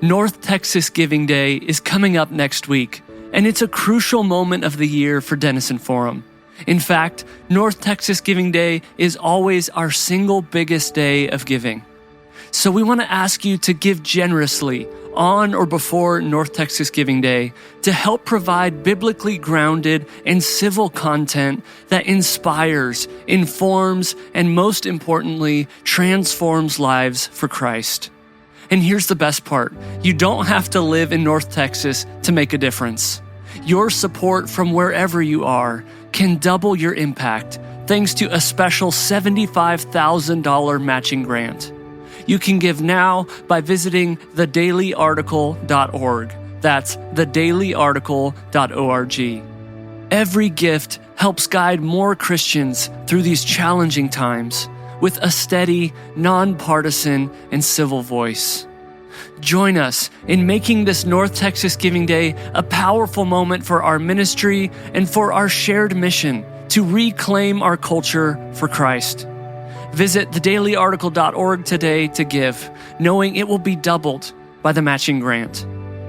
North Texas Giving Day is coming up next week, and it's a crucial moment of the year for Denison Forum. In fact, North Texas Giving Day is always our single biggest day of giving. So we want to ask you to give generously on or before North Texas Giving Day to help provide biblically grounded and civil content that inspires, informs, and most importantly, transforms lives for Christ. And here's the best part. You don't have to live in North Texas to make a difference. Your support from wherever you are can double your impact thanks to a special $75,000 matching grant. You can give now by visiting thedailyarticle.org. That's thedailyarticle.org. Every gift helps guide more Christians through these challenging times with a steady, nonpartisan, and civil voice. Join us in making this North Texas Giving Day a powerful moment for our ministry and for our shared mission to reclaim our culture for Christ. Visit thedailyarticle.org today to give, knowing it will be doubled by the matching grant.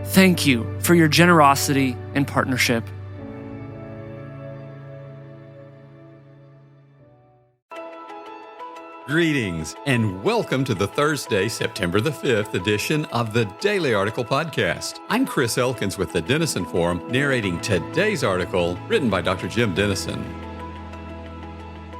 Thank you for your generosity and partnership. Greetings and welcome to the Thursday, September the 5th edition of the Daily Article Podcast. I'm Chris Elkins with the Denison Forum, narrating today's article written by Dr. Jim Denison.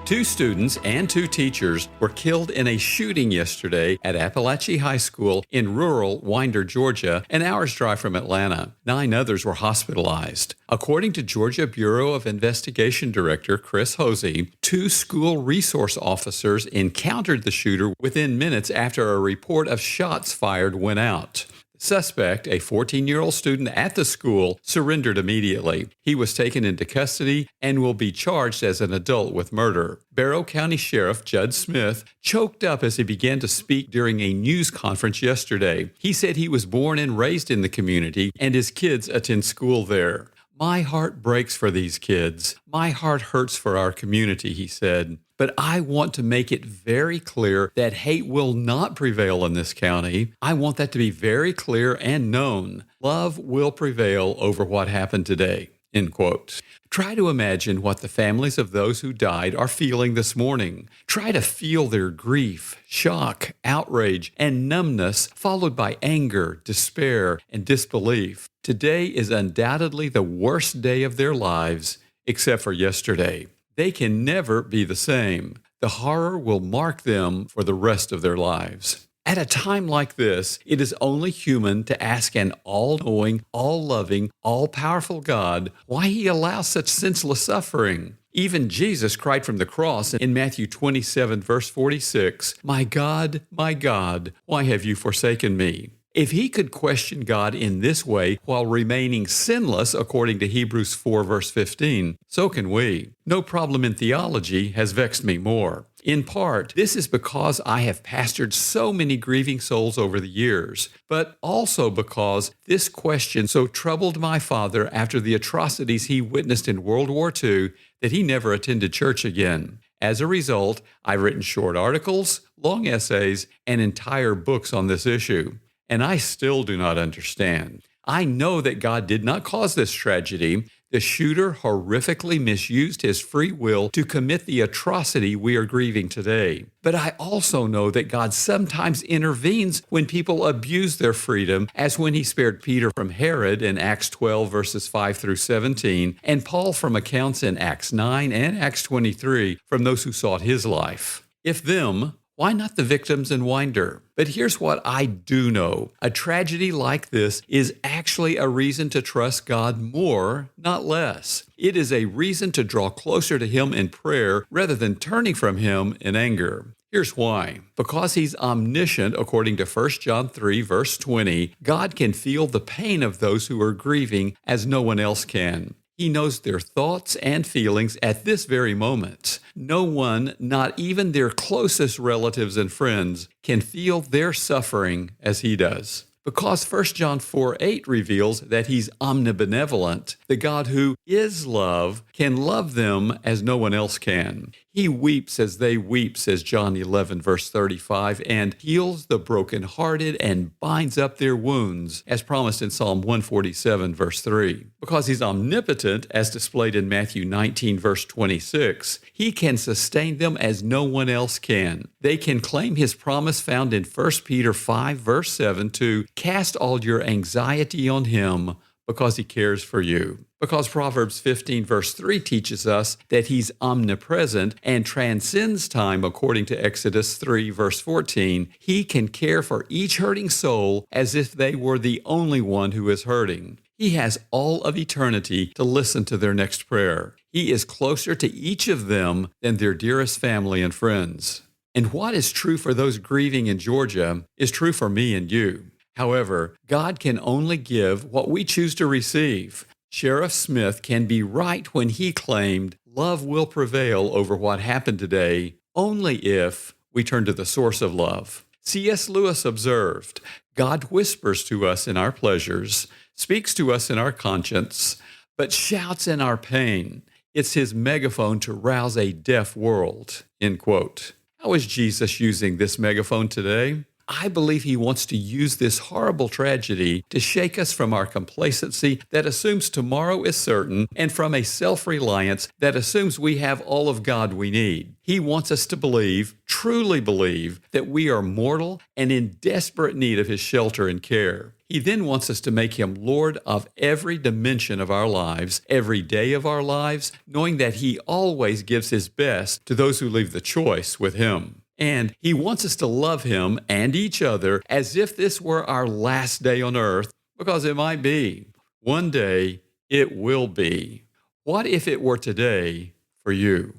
2 students and 2 teachers were killed in a shooting yesterday at Apalachee High School in rural Winder, Georgia, an hour's drive from Atlanta. 9 others were hospitalized. According to Georgia Bureau of Investigation Director Chris Hosey, 2 school resource officers encountered the shooter within minutes after a report of shots fired went out. Suspect, a 14-year-old student at the school, surrendered immediately. He was taken into custody and will be charged as an adult with murder. Barrow County Sheriff Judd Smith choked up as he began to speak during a news conference yesterday. He said he was born and raised in the community and his kids attend school there. My heart breaks for these kids. My heart hurts for our community, he said. But I want to make it very clear that hate will not prevail in this county. I want that to be very clear and known. Love will prevail over what happened today, end quote. Try to imagine what the families of those who died are feeling this morning. Try to feel their grief, shock, outrage, and numbness, followed by anger, despair, and disbelief. Today is undoubtedly the worst day of their lives, except for yesterday. They can never be the same. The horror will mark them for the rest of their lives. At a time like this, it is only human to ask an all-knowing, all-loving, all-powerful God why he allows such senseless suffering. Even Jesus cried from the cross in Matthew 27, verse 46, my God, why have you forsaken me?" If he could question God in this way while remaining sinless, according to Hebrews 4, verse 15, so can we. No problem in theology has vexed me more. In part, this is because I have pastored so many grieving souls over the years, but also because this question so troubled my father after the atrocities he witnessed in World War II that he never attended church again. As a result, I've written short articles, long essays, and entire books on this issue. And I still do not understand. I know that God did not cause this tragedy. The shooter horrifically misused his free will to commit the atrocity we are grieving today. But I also know that God sometimes intervenes when people abuse their freedom, as when he spared Peter from Herod in Acts 12, verses 5 through 17, and Paul from accounts in Acts 9 and Acts 23 from those who sought his life. If them, why not the victims in Winder? But here's what I do know. A tragedy like this is actually a reason to trust God more, not less. It is a reason to draw closer to him in prayer rather than turning from him in anger. Here's why. Because he's omniscient, according to 1 John 3, verse 20, God can feel the pain of those who are grieving as no one else can. He knows their thoughts and feelings at this very moment. No one, not even their closest relatives and friends, can feel their suffering as he does. Because 1 John 4:8 reveals that he's omnibenevolent, the God who is love can love them as no one else can. He weeps as they weep, says John 11, verse 35, and heals the brokenhearted and binds up their wounds, as promised in Psalm 147, verse 3. Because he's omnipotent, as displayed in Matthew 19, verse 26, he can sustain them as no one else can. They can claim his promise found in 1 Peter 5, verse 7, to cast all your anxiety on him because he cares for you. Because Proverbs 15, verse 3 teaches us that he's omnipresent and transcends time according to Exodus 3, verse 14, he can care for each hurting soul as if they were the only one who is hurting. He has all of eternity to listen to their next prayer. He is closer to each of them than their dearest family and friends. And what is true for those grieving in Georgia is true for me and you. However, God can only give what we choose to receive. Sheriff Smith can be right when he claimed, love will prevail over what happened today only if we turn to the source of love. C.S. Lewis observed, God whispers to us in our pleasures, speaks to us in our conscience, but shouts in our pain. It's his megaphone to rouse a deaf world, end quote. How is Jesus using this megaphone today? I believe he wants to use this horrible tragedy to shake us from our complacency that assumes tomorrow is certain and from a self-reliance that assumes we have all of God we need. He wants us to believe, truly believe, that we are mortal and in desperate need of his shelter and care. He then wants us to make him Lord of every dimension of our lives, every day of our lives, knowing that he always gives his best to those who leave the choice with him. And he wants us to love him and each other as if this were our last day on earth, because it might be. One day, it will be. What if it were today for you?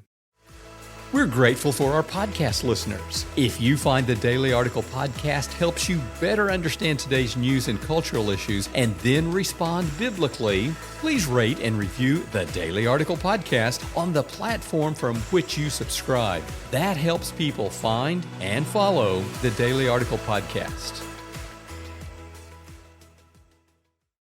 We're grateful for our podcast listeners. If you find the Daily Article podcast helps you better understand today's news and cultural issues and then respond biblically, please rate and review the Daily Article podcast on the platform from which you subscribe. That helps people find and follow the Daily Article podcast.